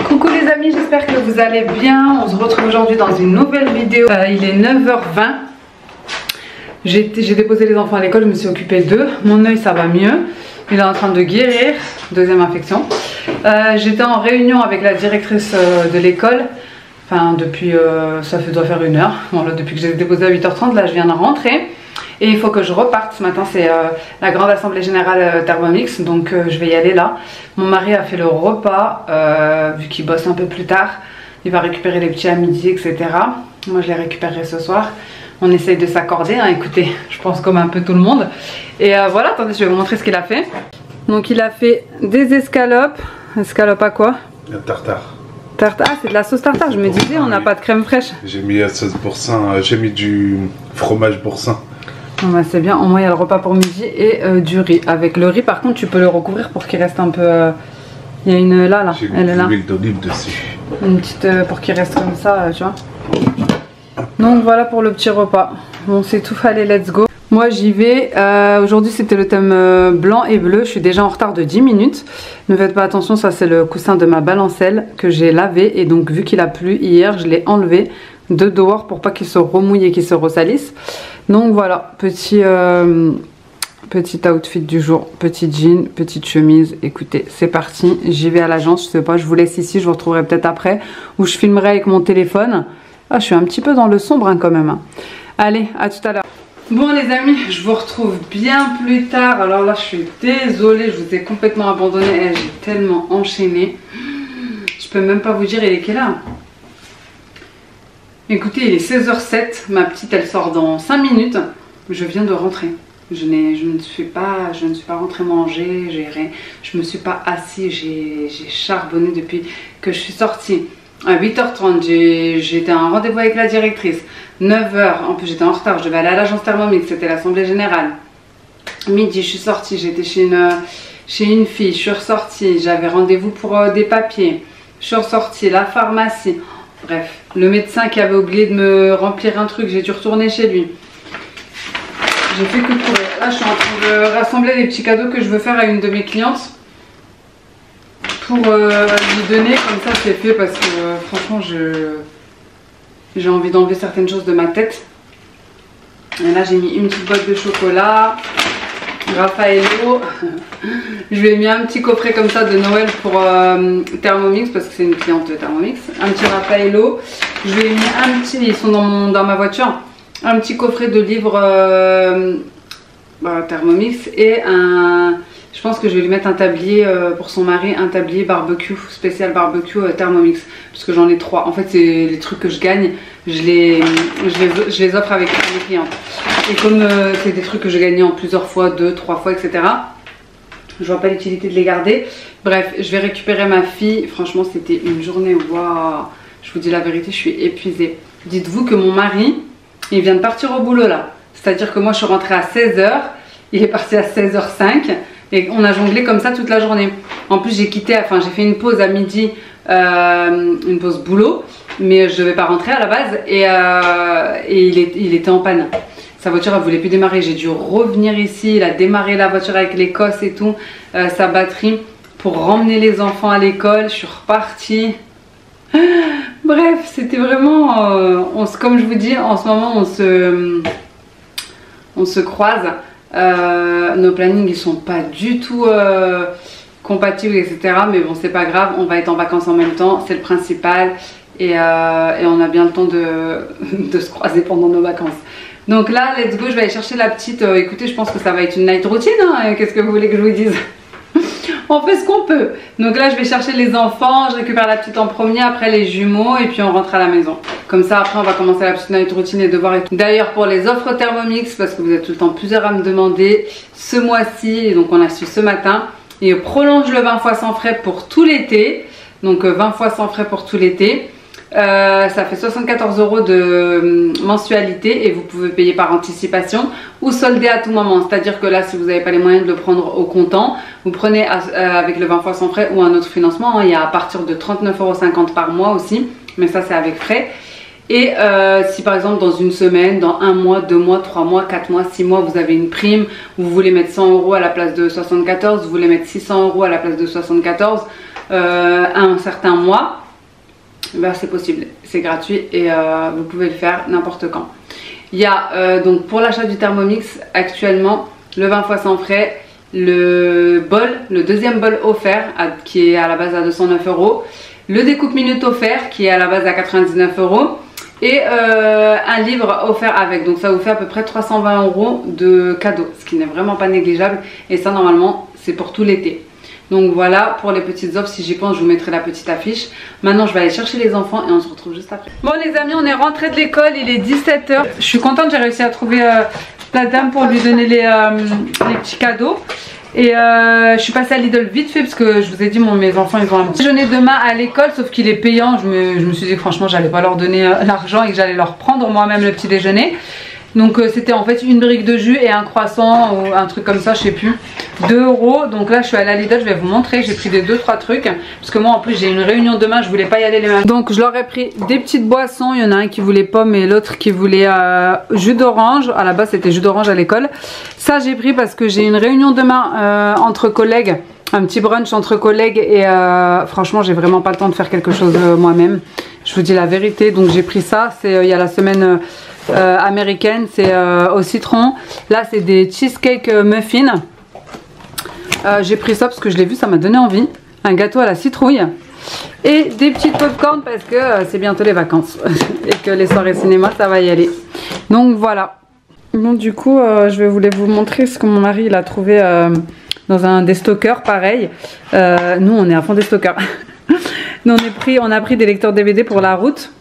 Coucou les amis, j'espère que vous allez bien. On se retrouve aujourd'hui dans une nouvelle vidéo. Il est 9h20. J'ai déposé les enfants à l'école, je me suis occupée d'eux. Mon œil ça va mieux, il est en train de guérir, deuxième infection. J'étais en réunion avec la directrice de l'école. Enfin depuis, ça doit faire une heure. Bon, là, depuis que j'ai déposé à 8h30, là je viens de rentrer. Et il faut que je reparte. Ce matin c'est la grande assemblée générale Thermomix, donc je vais y aller là. Mon mari a fait le repas, vu qu'il bosse un peu plus tard. Il va récupérer les petits à midi, etc. Moi je les récupérerai ce soir. On essaye de s'accorder, hein, écoutez, je pense comme un peu tout le monde. Et voilà, attendez, je vais vous montrer ce qu'il a fait. Donc il a fait des escalopes. Escalopes à quoi? Un tartare. Tartare, ah c'est de la sauce tartare, je me disais on n'a pas de crème fraîche. J'ai mis la sauce boursin, j'ai mis du fromage boursin. Bon bah c'est bien, au moins il y a le repas pour midi et du riz. Avec le riz par contre tu peux le recouvrir pour qu'il reste un peu... Il y a une là, elle est là. J'ai mis de l'huile d'olive dessus. Une petite pour qu'il reste comme ça, tu vois. Donc voilà pour le petit repas. Bon c'est tout, allez let's go. Moi j'y vais, aujourd'hui c'était le thème blanc et bleu, je suis déjà en retard de 10 minutes. Ne faites pas attention, ça c'est le coussin de ma balancelle que j'ai lavé. Et donc vu qu'il a plu hier, je l'ai enlevé de dehors pour pas qu'il se remouille et qu'il se ressalisse. Donc voilà, petit outfit du jour, petit jean, petite chemise. Écoutez, c'est parti, j'y vais à l'agence, je sais pas, je vous laisse ici, je vous retrouverai peut-être après. Ou je filmerai avec mon téléphone. Ah, je suis un petit peu dans le sombre hein, quand même. Hein. Allez, à tout à l'heure. Bon les amis, je vous retrouve bien plus tard. Alors là, je suis désolée, je vous ai complètement abandonné. J'ai tellement enchaîné. Je peux même pas vous dire, il est quelle heure? Écoutez, il est 16h07. Ma petite, elle sort dans 5 minutes. Je viens de rentrer. Je ne suis pas rentrée manger. Je me suis pas assise. J'ai charbonné depuis que je suis sortie. À 8h30, j'étais à un rendez-vous avec la directrice. 9h, en plus j'étais en retard, je devais aller à l'agence Thermomix, c'était l'assemblée générale. Midi, je suis sortie, j'étais chez une fille, je suis ressortie, j'avais rendez-vous pour des papiers. Je suis ressortie, la pharmacie. Bref, le médecin qui avait oublié de me remplir un truc, j'ai dû retourner chez lui. J'ai fait que courir. Là, je suis en train de rassembler les petits cadeaux que je veux faire à une de mes clientes. Pour lui donner, comme ça c'est fait parce que franchement j'ai envie d'enlever certaines choses de ma tête. Et là j'ai mis une petite boîte de chocolat, Raffaello. Je lui ai mis un petit coffret comme ça de Noël pour Thermomix parce que c'est une cliente de Thermomix. Un petit Raffaello. Je lui ai mis un petit, ils sont dans ma voiture, un petit coffret de livres Thermomix et un... Je pense que je vais lui mettre un tablier pour son mari, un tablier barbecue, spécial barbecue Thermomix. Parce que j'en ai 3. En fait, c'est les trucs que je gagne, je les offre avec mes clientes. Et comme c'est des trucs que j'ai gagnés en plusieurs fois, 2, 3 fois, etc. Je vois pas l'utilité de les garder. Bref, je vais récupérer ma fille. Franchement, c'était une journée. Waouh! Je vous dis la vérité, je suis épuisée. Dites-vous que mon mari, il vient de partir au boulot là. C'est-à-dire que moi, je suis rentrée à 16h. Il est parti à 16h05. Et on a jonglé comme ça toute la journée. En plus j'ai quitté, enfin j'ai fait une pause à midi, une pause boulot. Mais je devais pas rentrer à la base et il était en panne. Sa voiture elle voulait plus démarrer, j'ai dû revenir ici. Il a démarré la voiture avec l'Écosse et tout, sa batterie pour ramener les enfants à l'école. Je suis repartie. Bref, c'était vraiment, comme je vous dis, en ce moment on se croise. Nos plannings ils sont pas du tout compatibles, etc. Mais bon, c'est pas grave, on va être en vacances en même temps, c'est le principal. Et on a bien le temps de se croiser pendant nos vacances. Donc là, let's go, je vais aller chercher la petite. Écoutez, je pense que ça va être une night routine, hein. Qu'est-ce que vous voulez que je vous dise? On fait ce qu'on peut. Donc là, je vais chercher les enfants, je récupère la petite en premier, après les jumeaux et puis on rentre à la maison. Comme ça, après, on va commencer la petite night routine et devoirs et tout. D'ailleurs, pour les offres Thermomix, parce que vous êtes tout le temps plusieurs à me demander, ce mois-ci, et donc on a su ce matin, et prolonge le 20 fois sans frais pour tout l'été. Donc 20 fois sans frais pour tout l'été. Ça fait 74 € de mensualité et vous pouvez payer par anticipation ou solder à tout moment. C'est-à-dire que là, si vous n'avez pas les moyens de le prendre au comptant, vous prenez avec le 20 fois sans frais ou un autre financement. Il y a à partir de 39,50 € par mois aussi, mais ça c'est avec frais. Et si par exemple dans une semaine, dans un mois, 2 mois, 3 mois, 4 mois, 6 mois, vous avez une prime, vous voulez mettre 100 € à la place de 74, vous voulez mettre 600 € à la place de 74, un certain mois, ben c'est possible, c'est gratuit et vous pouvez le faire n'importe quand. Il y a donc pour l'achat du Thermomix actuellement le 20 fois sans frais, le bol, le deuxième bol offert qui est à la base à 209 €, le découpe minute offert qui est à la base à 99 € et un livre offert avec. Donc ça vous fait à peu près 320 € de cadeaux, ce qui n'est vraiment pas négligeable et ça normalement c'est pour tout l'été. Donc voilà pour les petites offres, si j'y pense je vous mettrai la petite affiche. Maintenant je vais aller chercher les enfants et on se retrouve juste après. Bon les amis, on est rentrés de l'école, il est 17 h. Je suis contente, j'ai réussi à trouver la dame pour lui donner les petits cadeaux. Et je suis passée à Lidl vite fait parce que je vous ai dit mes enfants ils ont un petit déjeuner demain à l'école, sauf qu'il est payant. Je me suis dit que franchement j'allais pas leur donner l'argent et que j'allais leur prendre moi-même le petit déjeuner. Donc c'était en fait une brique de jus et un croissant ou un truc comme ça, je sais plus, 2 €. Donc là je suis allée à Lidl, je vais vous montrer, j'ai pris des 2-3 trucs parce que moi en plus j'ai une réunion demain, je voulais pas y aller les mêmes. Donc je leur ai pris des petites boissons, il y en a un qui voulait pomme et l'autre qui voulait jus d'orange. À la base c'était jus d'orange à l'école. Ça j'ai pris parce que j'ai une réunion demain entre collègues, un petit brunch entre collègues et franchement j'ai vraiment pas le temps de faire quelque chose moi-même. Je vous dis la vérité, donc j'ai pris ça, c'est il y a la semaine américaine, c'est au citron. Là c'est des cheesecake muffins. J'ai pris ça parce que je l'ai vu, ça m'a donné envie. Un gâteau à la citrouille et des petites popcorn parce que c'est bientôt les vacances et que les soirées cinéma ça va y aller. Donc voilà. Bon du coup je voulais vous montrer ce que mon mari il a trouvé dans un des stockers pareil. Nous on est à fond des stockers. Nous on a pris des lecteurs DVD pour la route.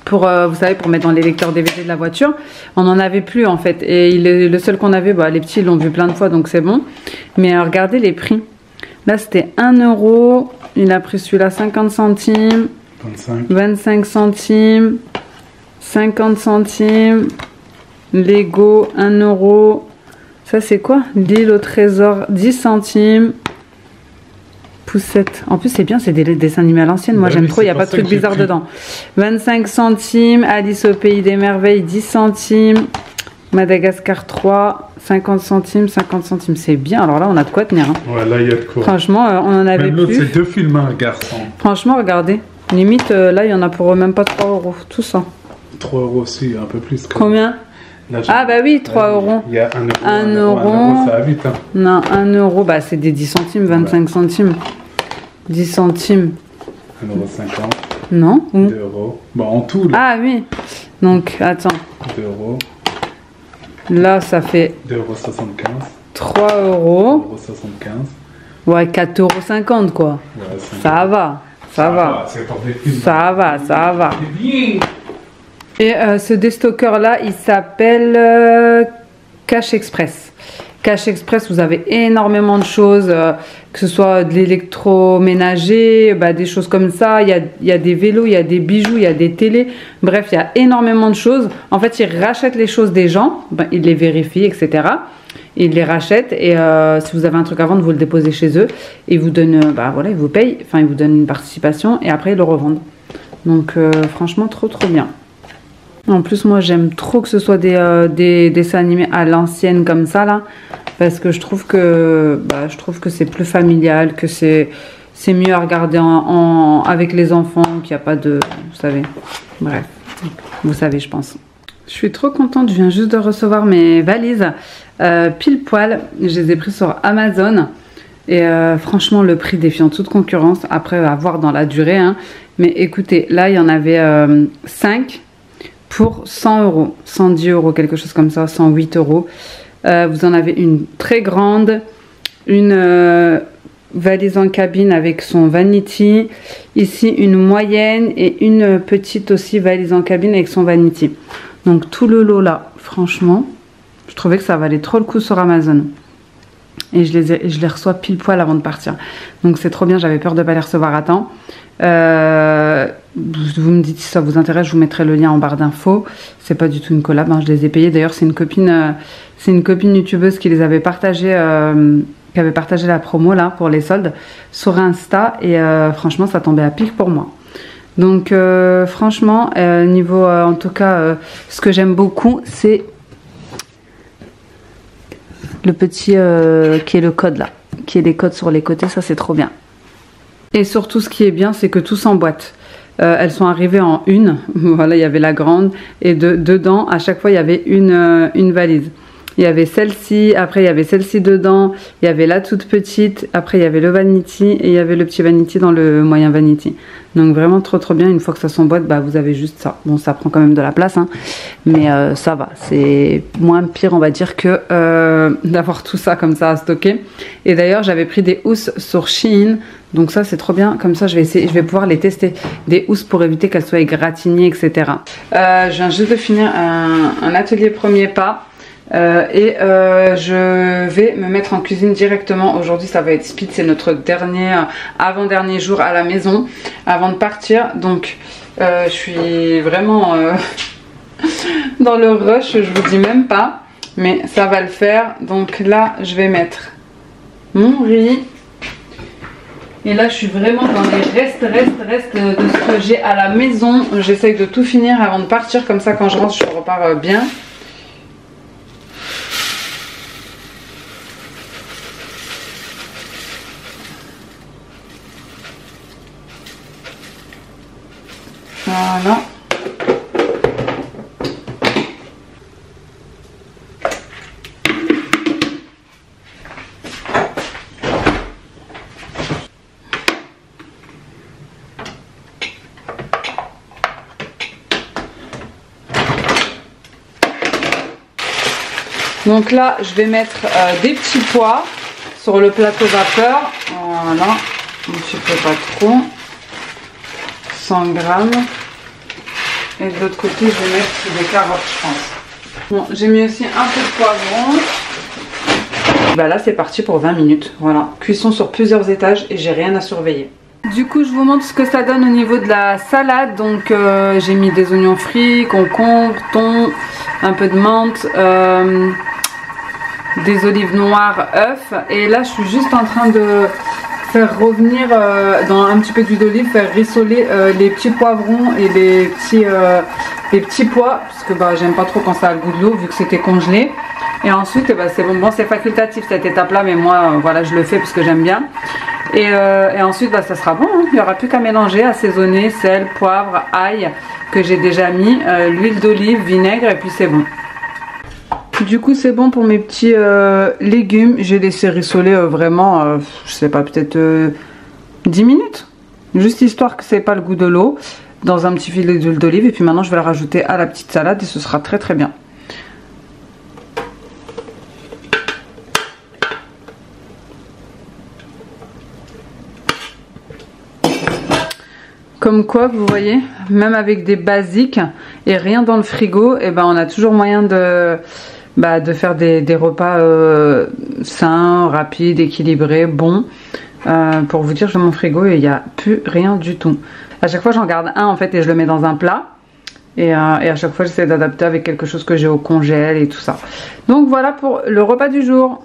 Pour, vous savez, pour mettre dans les lecteurs DVD de la voiture. On n'en avait plus en fait. Et le seul qu'on avait, bah, les petits l'ont vu plein de fois donc c'est bon. Mais regardez les prix. Là c'était 1 €. Il a pris celui-là 50 centimes. 25 centimes. 50 centimes. Lego 1 €. Ça c'est quoi? L'île au trésor 10 centimes. Poussette. En plus c'est bien, c'est des dessins animés à l'ancienne. Moi j'aime trop, il n'y a pas de truc bizarre dedans. 25 centimes. Alice au pays des merveilles 10 centimes. Madagascar 3. 50 centimes. 50 centimes. C'est bien. Alors là on a de quoi tenir. Hein. Ouais, là il y a de quoi. Franchement on en avait plus. C'est 2 films un garçon. Franchement regardez. Limite là il y en a pour même pas 3 €. Tout ça. 3 € aussi, un peu plus. Combien? Là, ah bah oui, 3 €. Il y a 1 €. Ça va vite. Hein. Non, 1 €, bah c'est des 10 centimes, 25 centimes. 10 centimes. 1,50 €. Non. 2 €. Bon, en tout. Là. Ah oui. Donc, attends. 2 €. Là, ça fait 2,75 €. 3 €. 2,75 €. Ouais, 4,50 € quoi. Ouais, ça va. Ça va. Ça va, ça va. Et ce déstocker là, il s'appelle Cash Express. Cash Express, vous avez énormément de choses, que ce soit de l'électroménager, bah, des choses comme ça. Il y a des vélos, il y a des bijoux, il y a des télés. Bref, il y a énormément de choses. En fait, ils rachètent les choses des gens, bah, ils les vérifient, etc. Ils les rachètent et si vous avez un truc à vendre, vous le déposez chez eux. Et ils vous donnent, bah, voilà, ils vous payent, enfin ils vous donnent une participation et après ils le revendent. Donc franchement, trop bien. En plus moi j'aime trop que ce soit des dessins animés à l'ancienne comme ça là, parce que je trouve que c'est plus familial, que c'est mieux à regarder avec les enfants, qu'il n'y a pas de, vous savez, bref, vous savez je pense. Je suis trop contente, je viens juste de recevoir mes valises pile poil, je les ai prises sur Amazon et franchement le prix défiant toute concurrence, après à voir dans la durée, hein. Mais écoutez, là il y en avait 5 pour 100 €, 110 €, quelque chose comme ça, 108 €. Vous en avez une très grande, une valise en cabine avec son vanity. Ici une moyenne et une petite aussi valise en cabine avec son vanity. Donc tout le lot là, franchement, je trouvais que ça valait trop le coup sur Amazon. Et je les reçois pile poil avant de partir. Donc c'est trop bien, j'avais peur de ne pas les recevoir à temps. Vous me dites si ça vous intéresse, je vous mettrai le lien en barre d'infos. C'est pas du tout une collab, hein, je les ai payés. D'ailleurs c'est une copine youtubeuse qui les avait partagés, qui avait partagé la promo là pour les soldes sur Insta. Et franchement ça tombait à pic pour moi. Donc franchement, niveau en tout cas, ce que j'aime beaucoup c'est le petit qui est le code là, qui est les codes sur les côtés, ça c'est trop bien. Et surtout ce qui est bien c'est que tout s'emboîte. Elles sont arrivées en une, voilà il y avait la grande et dedans à chaque fois il y avait une valise. Il y avait celle-ci, après il y avait celle-ci dedans, il y avait la toute petite, après il y avait le vanity et il y avait le petit vanity dans le moyen vanity. Donc vraiment trop bien, une fois que ça s'emboîte, bah vous avez juste ça. Bon ça prend quand même de la place, hein, mais ça va, c'est moins pire on va dire que d'avoir tout ça comme ça à stocker. Et d'ailleurs j'avais pris des housses sur Shein, donc ça c'est trop bien, comme ça je vais pouvoir les tester. Des housses pour éviter qu'elles soient égratignées, etc. Je viens juste de finir un atelier premier pas. Je vais me mettre en cuisine directement. Aujourd'hui ça va être speed, c'est notre avant-dernier jour à la maison avant de partir. Donc je suis vraiment dans le rush, je vous dis même pas, mais ça va le faire. Donc là je vais mettre mon riz. Et là je suis vraiment dans les restes de ce que j'ai à la maison. J'essaye de tout finir avant de partir, comme ça quand je rentre je repars bien. Voilà. Donc là, je vais mettre des petits pois sur le plateau vapeur. Voilà, un petit peu pas trop. 100 grammes. Et de l'autre côté, je vais mettre des carottes, je pense. Bon, j'ai mis aussi un peu de poivron. Bah là, c'est parti pour 20 minutes. Voilà, cuisson sur plusieurs étages et j'ai rien à surveiller. Du coup, je vous montre ce que ça donne au niveau de la salade. Donc, j'ai mis des oignons frits, concombre, thon, un peu de menthe, des olives noires, œufs. Et là, je suis juste en train de faire revenir dans un petit peu d'huile d'olive, faire rissoler les petits poivrons et les petits pois, parce que bah, j'aime pas trop quand ça a le goût de l'eau vu que c'était congelé. Et ensuite bah, c'est bon, c'est facultatif cette étape là, mais moi voilà, je le fais parce que j'aime bien. Et ensuite bah, ça sera bon, hein. Il n'y aura plus qu'à mélanger, assaisonner, sel, poivre, ail que j'ai déjà mis, l'huile d'olive, vinaigre et puis c'est bon. Du coup c'est bon pour mes petits légumes. J'ai laissé rissoler vraiment, je sais pas, peut-être 10 minutes. Juste histoire que c'est pas le goût de l'eau, dans un petit filet d'huile d'olive. Et puis maintenant je vais le rajouter à la petite salade et ce sera très bien. Comme quoi, vous voyez, même avec des basiques et rien dans le frigo, et ben on a toujours moyen de faire des repas sains, rapides, équilibrés, bons. Pour vous dire, je vais mon frigo et il n'y a plus rien du tout. À chaque fois, j'en garde un en fait et je le mets dans un plat. Et à chaque fois, j'essaie d'adapter avec quelque chose que j'ai au congèle et tout ça. Donc voilà pour le repas du jour.